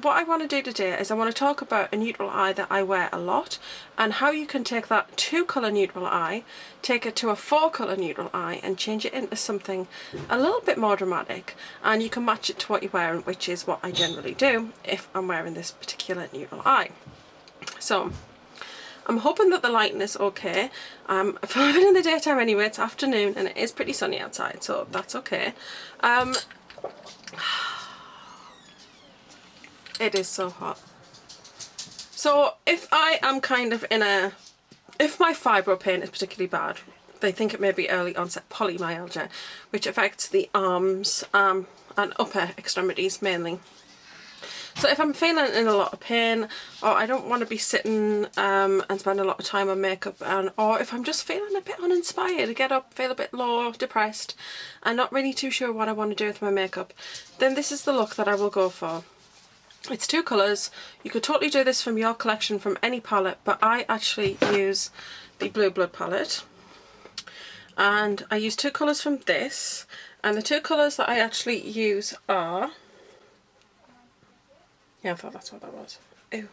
what I want to do today is I want to talk about a neutral eye that I wear a lot and how you can take that 2-colour neutral eye, take it to a 4-colour neutral eye and change it into something a little bit more dramatic, and you can match it to what you're wearing, which is what I generally do if I'm wearing this particular neutral eye. So I'm hoping that the lighting is okay. I'm filming in the daytime anyway, it's afternoon and it is pretty sunny outside, so that's okay. It is so hot. So if I am kind of if my fibro pain is particularly bad, they think it may be early onset polymyalgia, which affects the arms and upper extremities mainly. So if I'm feeling in a lot of pain, or I don't want to be sitting and spend a lot of time on makeup, or if I'm just feeling a bit uninspired, to get up, feel a bit low, depressed, and not really too sure what I want to do with my makeup, then this is the look that I will go for. It's 2 colours. You could totally do this from your collection, from any palette, but I actually use the Blue Blood palette. And I use 2 colours from this, and the 2 colours that I actually use are... yeah, I thought that's what that was. Ew.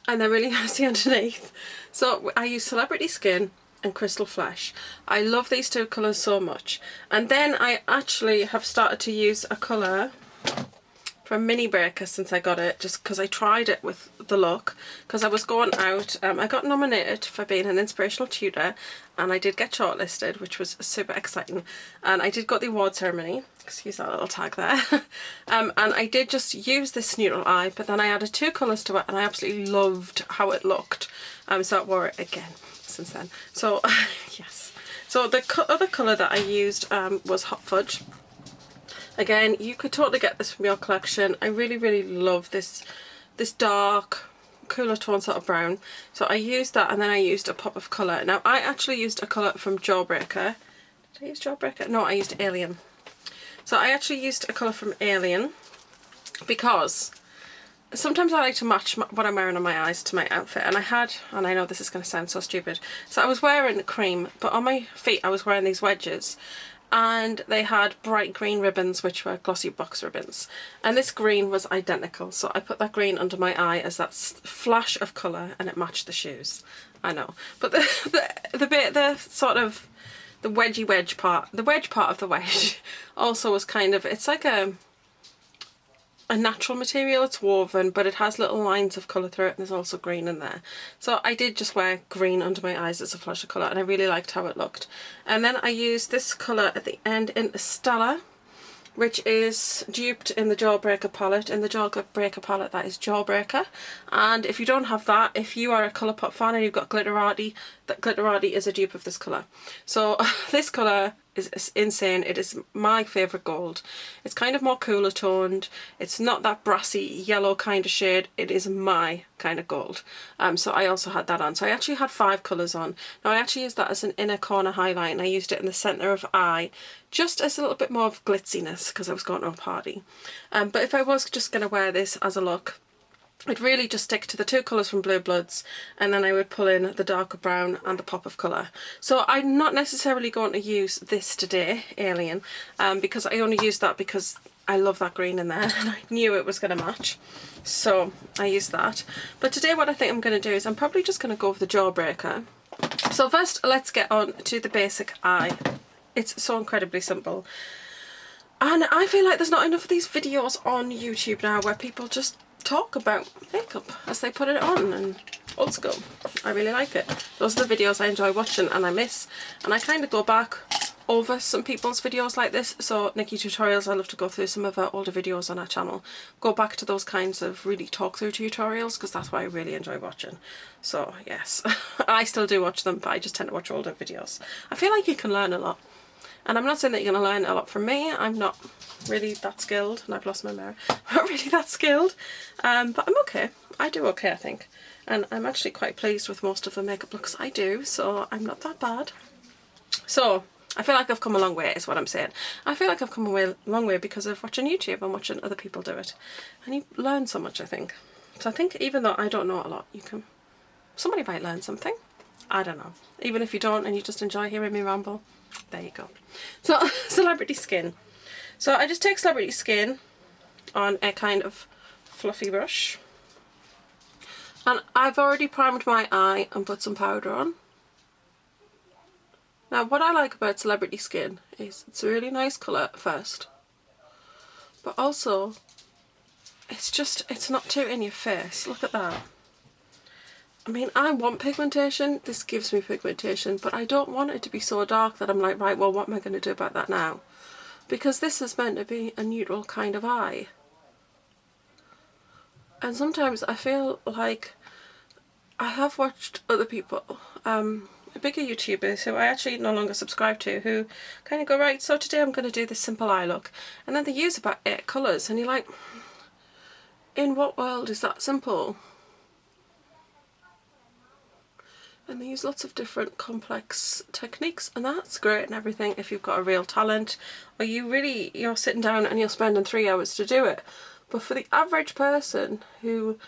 And they're really nasty underneath. So I use Celebrity Skin and Crystal Flesh. I love these 2 colours so much. And then I actually have started to use a colour from Mini Breaker since I got it, just because I tried it with the look, because I was going out. I got nominated for being an inspirational tutor and I did get shortlisted, which was super exciting, and I did go to the award ceremony, excuse that little tag there, and I did just use this neutral eye, but then I added 2 colours to it and I absolutely loved how it looked, so I wore it again since then. So yes, so the other colour that I used was Hot Fudge. Again, you could totally get this from your collection. I really love this dark, cooler tone sort of brown. So I used that, and then I used a pop of colour. Now, I actually used a colour from Jawbreaker. Did I use Jawbreaker? No, I used Alien. So I actually used a colour from Alien because sometimes I like to match what I'm wearing on my eyes to my outfit. And I know this is going to sound so stupid, so I was wearing cream, but on my feet I was wearing these wedges. And they had bright green ribbons, which were glossy box ribbons, and this green was identical, so I put that green under my eye as that flash of colour, and it matched the shoes. I know, but the sort of the wedge part of the wedge also was kind of, it's like a natural material, it's woven, but it has little lines of colour through it, and there's also green in there. So I did just wear green under my eyes as a flash of colour, and I really liked how it looked. And then I used this colour at the end in Stella, which is duped in the Jawbreaker palette. In the Jawbreaker palette, that is Jawbreaker. And if you don't have that, if you are a Colourpop fan and you've got Glitterati, that Glitterati is a dupe of this colour. So this colour is insane. It is my favourite gold. It's kind of more cooler toned. It's not that brassy yellow kind of shade. It is my kind of gold. So I also had that on. So I actually had 5 colours on. Now I actually used that as an inner corner highlight, and I used it in the centre of eye, just as a little bit more of glitziness because I was going to a party. But if I was just going to wear this as a look, I'd really just stick to the 2 colours from Blue Bloods, and then I would pull in the darker brown and the pop of colour. So I'm not necessarily going to use this today, Alien, because I only used that because I love that green in there and I knew it was going to match. So I used that. But today what I think I'm going to do is I'm probably just going to go with the Jawbreaker. So first let's get on to the basic eye. It's so incredibly simple. And I feel like there's not enough of these videos on YouTube now where people just talk about makeup as they put it on, and old school. I really like it. Those are the videos I enjoy watching and I miss, and I kind of go back over some people's videos like this. So Nikki Tutorials, I love to go through some of her older videos on our channel, go back to those kinds of really talk through tutorials, because that's what I really enjoy watching. So yes, I still do watch them, but I just tend to watch older videos. I feel like you can learn a lot. And I'm not saying that you're going to learn a lot from me. I'm not really that skilled, and I've lost my mirror. I'm not really that skilled, but I'm okay. I do okay, I think. And I'm actually quite pleased with most of the makeup looks I do, so I'm not that bad. So I feel like I've come a long way, is what I'm saying. I feel like I've come a long way because of watching YouTube and watching other people do it. And you learn so much, I think. So I think even though I don't know a lot, somebody might learn something. I don't know. Even if you don't and you just enjoy hearing me ramble, there you go. So Celebrity Skin. So I just take Celebrity Skin on a kind of fluffy brush. And I've already primed my eye and put some powder on. Now what I like about Celebrity Skin is it's a really nice colour at first, but also it's not too in your face. Look at that. I mean, I want pigmentation, this gives me pigmentation, but I don't want it to be so dark that I'm like, right, well, what am I going to do about that now? Because this is meant to be a neutral kind of eye. And sometimes I feel like I have watched other people, bigger YouTubers who I actually no longer subscribe to, who kind of go, right, so today I'm going to do this simple eye look. And then they use about 8 colours, and you're like, in what world is that simple? And they use lots of different complex techniques, and that's great and everything if you've got a real talent, or you're sitting down and you're spending 3 hours to do it. But for the average person who,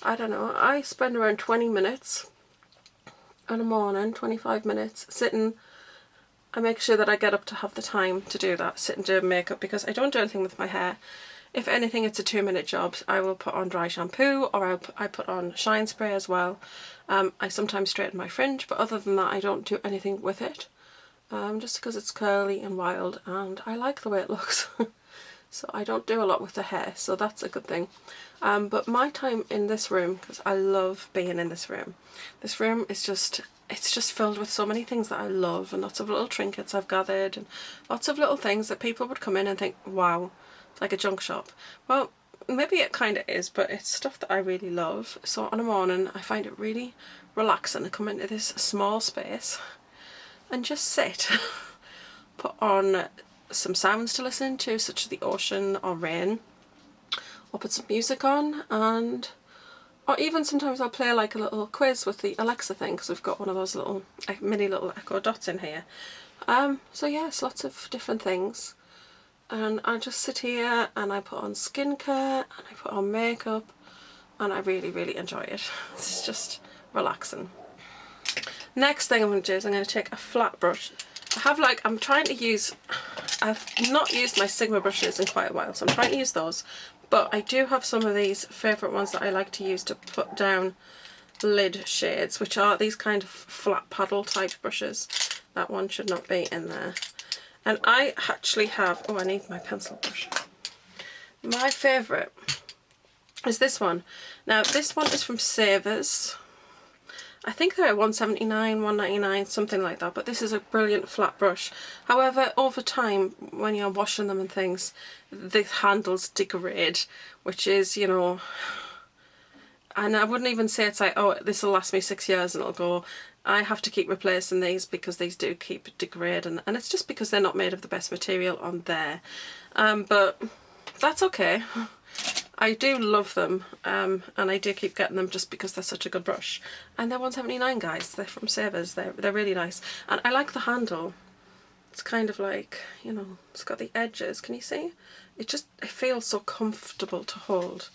I don't know, I spend around 20 minutes in the morning, 25 minutes sitting. I make sure that I get up to have the time to do that, sit and do makeup, because I don't do anything with my hair. If anything, it's a 2-minute job. I will put on dry shampoo, or I put on shine spray as well. I sometimes straighten my fringe, but other than that I don't do anything with it, just because it's curly and wild and I like the way it looks. So I don't do a lot with the hair, so that's a good thing. But my time in this room, because I love being in this room is it's just filled with so many things that I love, and lots of little trinkets I've gathered, and lots of little things that people would come in and think, wow, it's like a junk shop. Well, maybe it kind of is, but it's stuff that I really love. So on a morning I find it really relaxing to come into this small space and just sit, put on some sounds to listen to, such as the ocean or rain, or put some music on, or even sometimes I'll play like a little quiz with the Alexa thing, because we've got one of those little mini little Echo Dots in here. So yes, lots of different things. And I just sit here and I put on skincare and I put on makeup, and I really, really enjoy it. It's just relaxing. Next thing I'm going to do is I'm going to take a flat brush. I've not used my Sigma brushes in quite a while, so I'm trying to use those. But I do have some of these favourite ones that I like to use to put down lid shades, which are these kind of flat paddle type brushes. That one should not be in there. And I actually have, oh, I need my pencil brush. My favourite is this one. Now this one is from Savers. I think they're at $1.79, $1.99, something like that, but this is a brilliant flat brush. However, over time, when you're washing them and things, the handles degrade, which is, you know, and I wouldn't even say it's like, oh, this will last me 6 years and it'll go. I have to keep replacing these because these do keep degrading, and it's just because they're not made of the best material on there. But that's okay. I do love them, and I do keep getting them just because they're such a good brush. And they're $1.79, guys. They're from Savers. They're really nice. And I like the handle. It's kind of like, you know, it's got the edges. Can you see? It feels so comfortable to hold.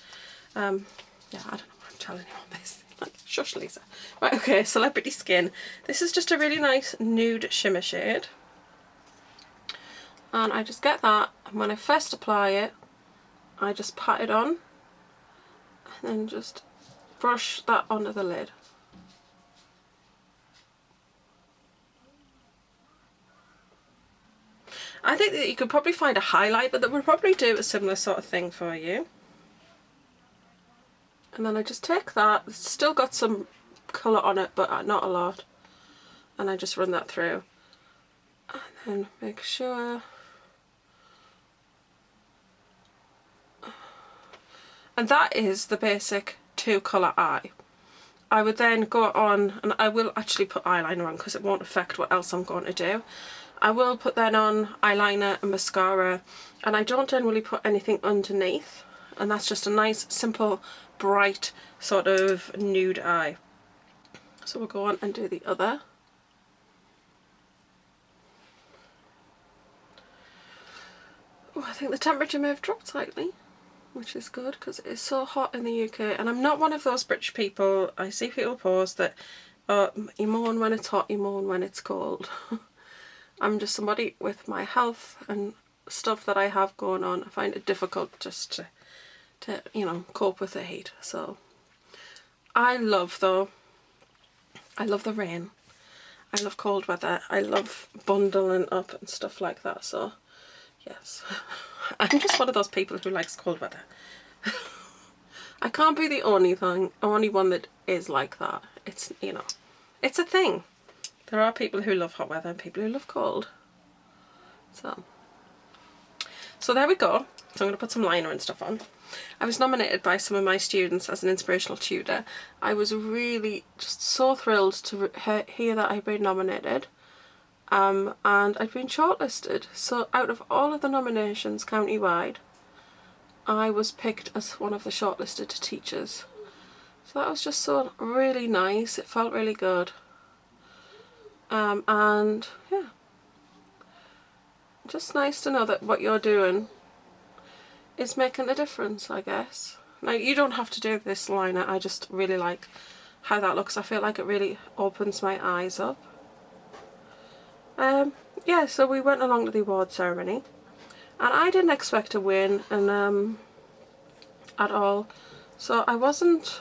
Yeah, I don't know why I'm telling you all this. Shush, Lisa. Right, okay, Celebrity Skin. This is just a really nice nude shimmer shade. And I just get that, and when I first apply it, I just pat it on and then just brush that onto the lid. I think that you could probably find a highlighter that would probably do a similar sort of thing for you. And then I just take that, it's still got some colour on it, but not a lot. And I just run that through. And then make sure. And that is the basic 2-colour eye. I would then go on, and I will actually put eyeliner on because it won't affect what else I'm going to do. I will put then on eyeliner and mascara, and I don't generally put anything underneath, and that's just a nice, simple, bright sort of nude eye. So we'll go on and do the other. Oh, I think the temperature may have dropped slightly, which is good because it is so hot in the UK. And I'm not one of those British people, I see people post that you moan when it's hot, you moan when it's cold. I'm just somebody with my health and stuff that I have going on. I find it difficult just to to, you know, cope with the heat. So I love the rain. I love cold weather. I love bundling up and stuff like that. So yes, I'm just one of those people who likes cold weather. I can't be the only one that is like that. It's, you know, it's a thing. There are people who love hot weather and people who love cold. So there we go. So I'm going to put some liner and stuff on. I was nominated by some of my students as an inspirational tutor. I was really just so thrilled to hear that I'd been nominated. And I'd been shortlisted. So out of all of the nominations countywide, I was picked as one of the shortlisted teachers. So that was just so really nice. It felt really good. And yeah, just nice to know that what you're doing is making a difference, I guess. Now, you don't have to do this liner. I just really like how that looks. I feel like it really opens my eyes up. Yeah, so we went along to the award ceremony, and I didn't expect to win at all. So I wasn't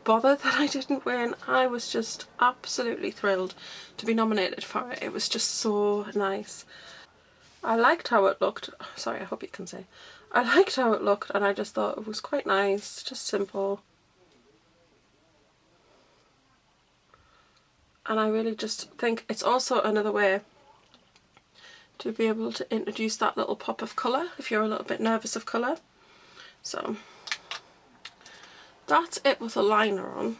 bothered that I didn't win. I was just absolutely thrilled to be nominated for it. It was just so nice. I liked how it looked. Sorry, I hope you can see. I liked how it looked, and I just thought it was quite nice, just simple. And I really just think it's also another way to be able to introduce that little pop of colour if you're a little bit nervous of colour. So that's it with a liner on.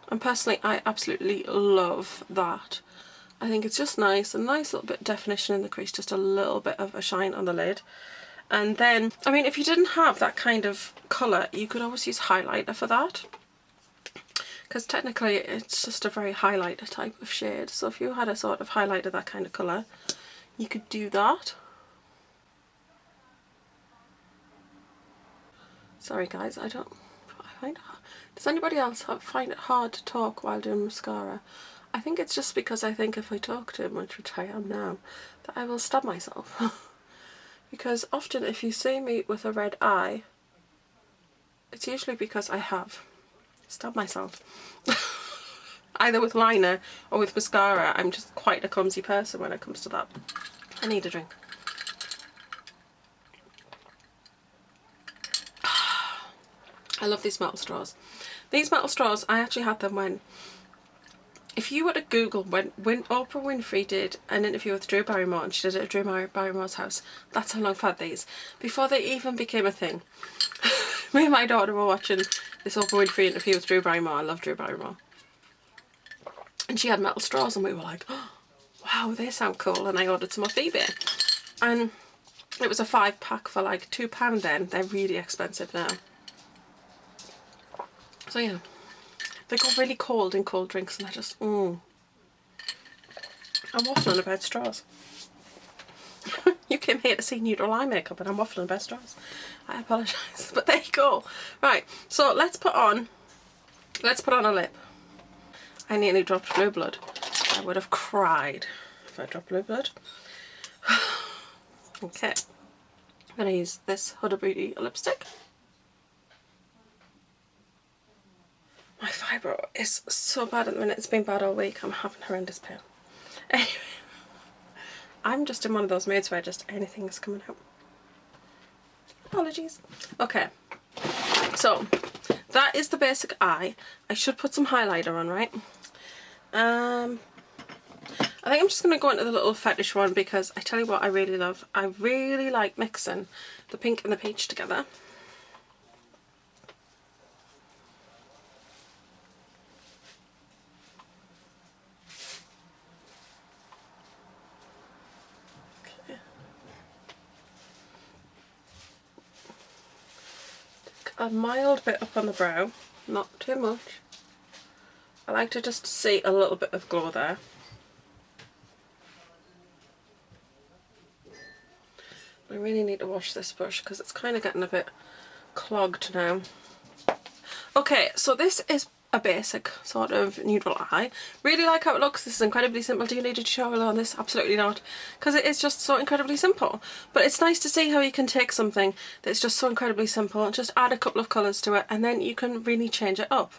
And personally, I absolutely love that. I think it's just nice, a nice little bit of definition in the crease, just a little bit of a shine on the lid. And then, I mean, if you didn't have that kind of colour, you could always use highlighter for that. Because technically it's just a very highlighter type of shade. So if you had a sort of highlighter that kind of colour, you could do that. Sorry guys, I find it hard. Does anybody else find it hard to talk while doing mascara? I think it's just because I think if I talk too much, which I am now, that I will stab myself. Because often if you see me with a red eye, it's usually because I have stabbed myself. Either with liner or with mascara. I'm just quite a clumsy person when it comes to that. I need a drink. I love these metal straws. These metal straws, I actually had them when, if you were to Google when Oprah Winfrey did an interview with Drew Barrymore, and she did it at Drew Barrymore's house, that's how long I've had these. Before they even became a thing. Me and my daughter were watching this Oprah Winfrey interview with Drew Barrymore. I love Drew Barrymore. And she had metal straws and we were like, oh, wow, they sound cool. And I ordered some off eBay. And it was a 5-pack for like £2 then. They're really expensive now. So yeah, they go really cold in cold drinks and they're just, I'm waffling about straws. You came here to see neutral eye makeup and I'm waffling about straws. I apologise, but there you go. Right, so let's put on a lip. I nearly dropped blue blood. I would have cried if I dropped blue blood. Okay, I'm going to use this Huda Beauty lipstick. My fibro is so bad at the minute. It's been bad all week. I'm having horrendous pain. Anyway, I'm just in one of those moods where just anything is coming out. Apologies. Okay, so that is the basic eye. I should put some highlighter on, right? I think I'm just going to go into the little fetish one because I tell you what I really love. I really like mixing the pink and the peach together. A mild bit up on the brow, not too much. I like to just see a little bit of glow there. I really need to wash this brush because it's kind of getting a bit clogged now. Okay, so this is a basic sort of neutral eye. Really like how it looks. This is incredibly simple. Do you need a tutorial on this? Absolutely not, because it is just so incredibly simple. But it's nice to see how you can take something that's just so incredibly simple and just add a couple of colours to it, and then you can really change it up.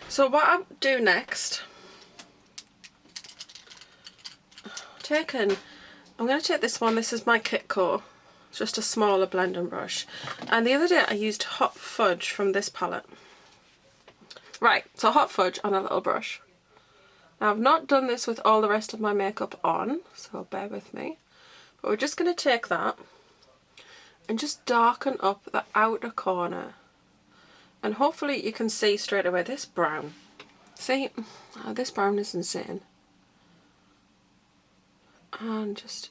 So what I'll do next, I'm going to take this one. This is my Kitco. It's just a smaller blending brush. And the other day I used Hot Fudge from this palette. Right, so Hot Fudge on a little brush. Now I've not done this with all the rest of my makeup on, so bear with me. But we're just going to take that and just darken up the outer corner. And hopefully you can see straight away this brown. See, this brown is insane. And just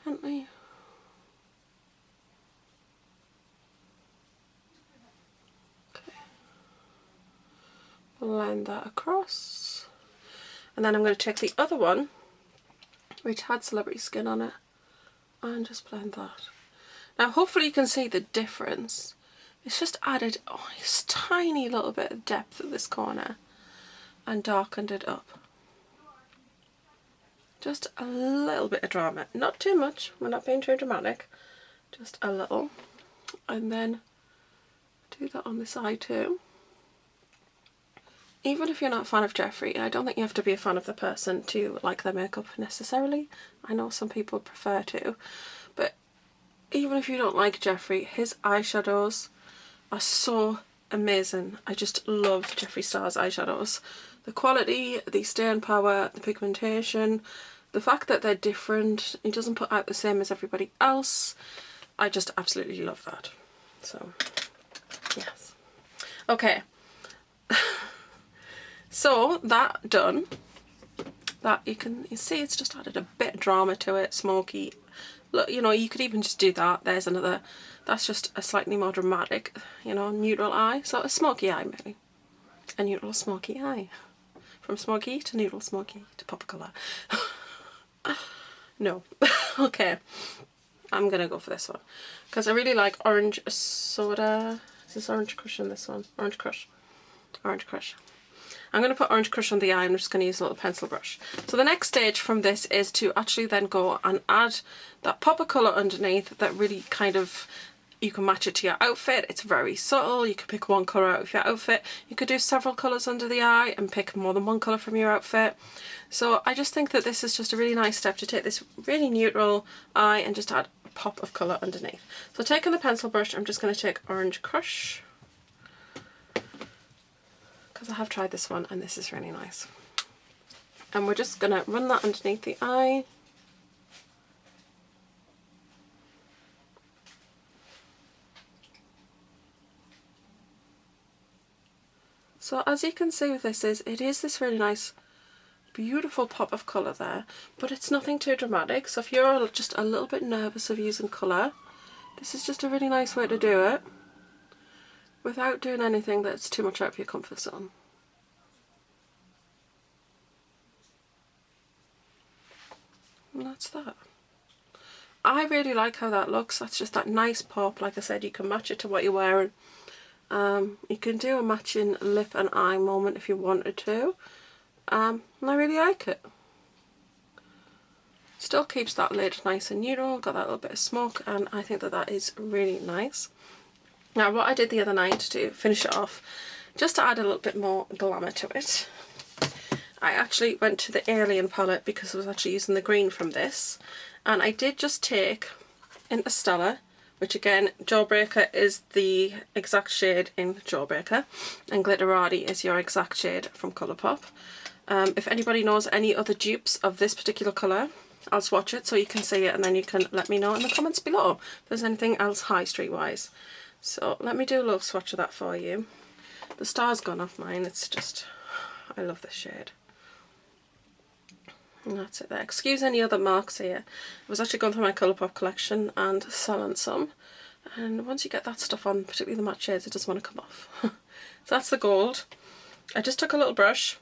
gently blend that across. And then I'm going to take the other one, which had Celebrity Skin on it, and just blend that. Now hopefully you can see the difference. It's just added a tiny little bit of depth at this corner and darkened it up. Just a little bit of drama, not too much, we're not being too dramatic, just a little. And then do that on this eye too. Even if you're not a fan of Jeffree, I don't think you have to be a fan of the person to like their makeup necessarily. I know some people prefer to, but even if you don't like Jeffree, his eyeshadows are so amazing. I just love Jeffree Star's eyeshadows. The quality, the stain power, the pigmentation, the fact that they're different, he doesn't put out the same as everybody else. I just absolutely love that. So, yes. Okay. So, that done. That you see it's just added a bit of drama to it, smoky. Look, you know, you could even just do that. There's another, that's just a slightly more dramatic, you know, neutral eye. So a smoky eye maybe. A neutral smoky eye. From smoky to neutral smoky to pop colour. No. Okay. I'm going to go for this one. Because I really like Orange Soda. Is this Orange Crush in this one? Orange Crush. Orange Crush. I'm going to put Orange Crush on the eye. I'm just going to use a little pencil brush. So the next stage from this is to actually then go and add that pop of colour underneath that really kind of, you can match it to your outfit. It's very subtle. You could pick one colour out of your outfit. You could do several colours under the eye and pick more than one colour from your outfit. So I just think that this is just a really nice step to take this really neutral eye and just add a pop of colour underneath. So taking the pencil brush, I'm just going to take Orange Crush. I have tried this one and this is really nice. And we're just going to run that underneath the eye. So as you can see with this, it is this really nice, beautiful pop of colour there, but it's nothing too dramatic. So if you're just a little bit nervous of using colour, this is just a really nice way to do it without doing anything that's too much out of your comfort zone. And that's that. I really like how that looks. That's just that nice pop. Like I said, you can match it to what you're wearing. You can do a matching lip and eye moment if you wanted to. And I really like it. Still keeps that lid nice and neutral, got that little bit of smoke, and I think that that is really nice. Now what I did the other night to finish it off, just to add a little bit more glamour to it, I actually went to the Alien palette because I was actually using the green from this, and I did just take Interstellar, which again, Jawbreaker is the exact shade in Jawbreaker, and Glitterati is your exact shade from Colourpop. If anybody knows any other dupes of this particular colour, I'll swatch it so you can see it, and then you can let me know in the comments below if there's anything else high street wise. So let me do a little swatch of that for you. The star's gone off mine, it's just, I love this shade. And that's it there. Excuse any other marks here. I was actually going through my Colourpop collection and selling some, and once you get that stuff on, particularly the matte shades, it doesn't want to come off. So that's the gold. I just took a little brush.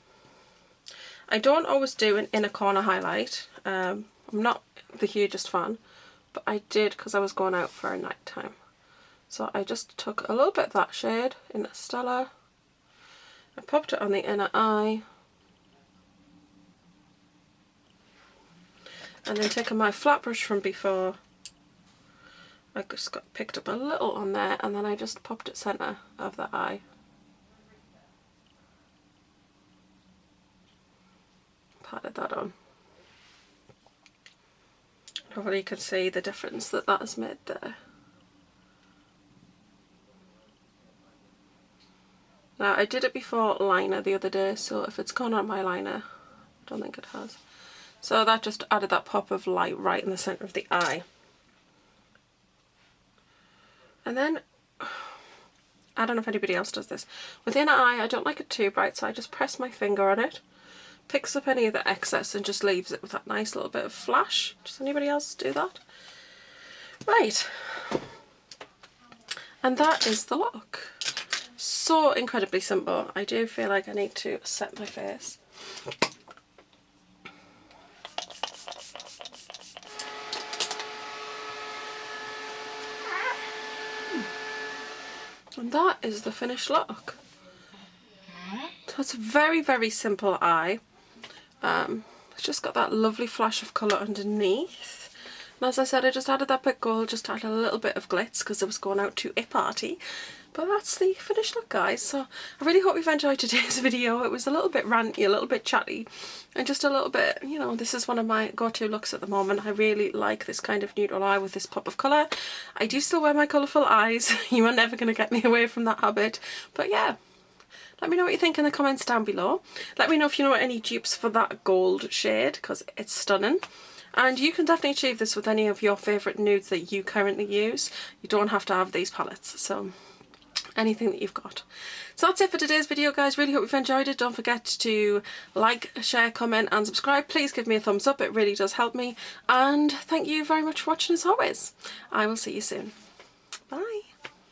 I don't always do an inner corner highlight. I'm not the hugest fan, but I did because I was going out for a night time. So I just took a little bit of that shade in Stella, I popped it on the inner eye. And then taking my flat brush from before, I just picked up a little on there, and then I just popped it centre of the eye. Patted that on. Hopefully you can see the difference that that has made there. Now I did it before liner the other day, so if it's gone on my liner, I don't think it has. So that just added that pop of light right in the centre of the eye. And then, I don't know if anybody else does this, with the inner eye I don't like it too bright, so I just press my finger on it, picks up any of the excess and just leaves it with that nice little bit of flash. Does anybody else do that? Right. And that is the look. So incredibly simple. I do feel like I need to set my face. And that is the finished look. So it's a very, very simple eye. It's just got that lovely flash of colour underneath. And as I said, I just added that bit gold, just added a little bit of glitz because I was going out to a party. But that's the finished look, guys. So I really hope you've enjoyed today's video. It was a little bit ranty, a little bit chatty, and just a little bit, you know, this is one of my go-to looks at the moment. I really like this kind of neutral eye with this pop of colour. I do still wear my colourful eyes. You are never going to get me away from that habit. But yeah. Let me know what you think in the comments down below. Let me know if you know any dupes for that gold shade, because it's stunning. And you can definitely achieve this with any of your favourite nudes that you currently use. You don't have to have these palettes, so anything that you've got. So that's it for today's video, guys. Really hope you've enjoyed it. Don't forget to like, share, comment and subscribe. Please give me a thumbs up. It really does help me. And thank you very much for watching as always. I will see you soon.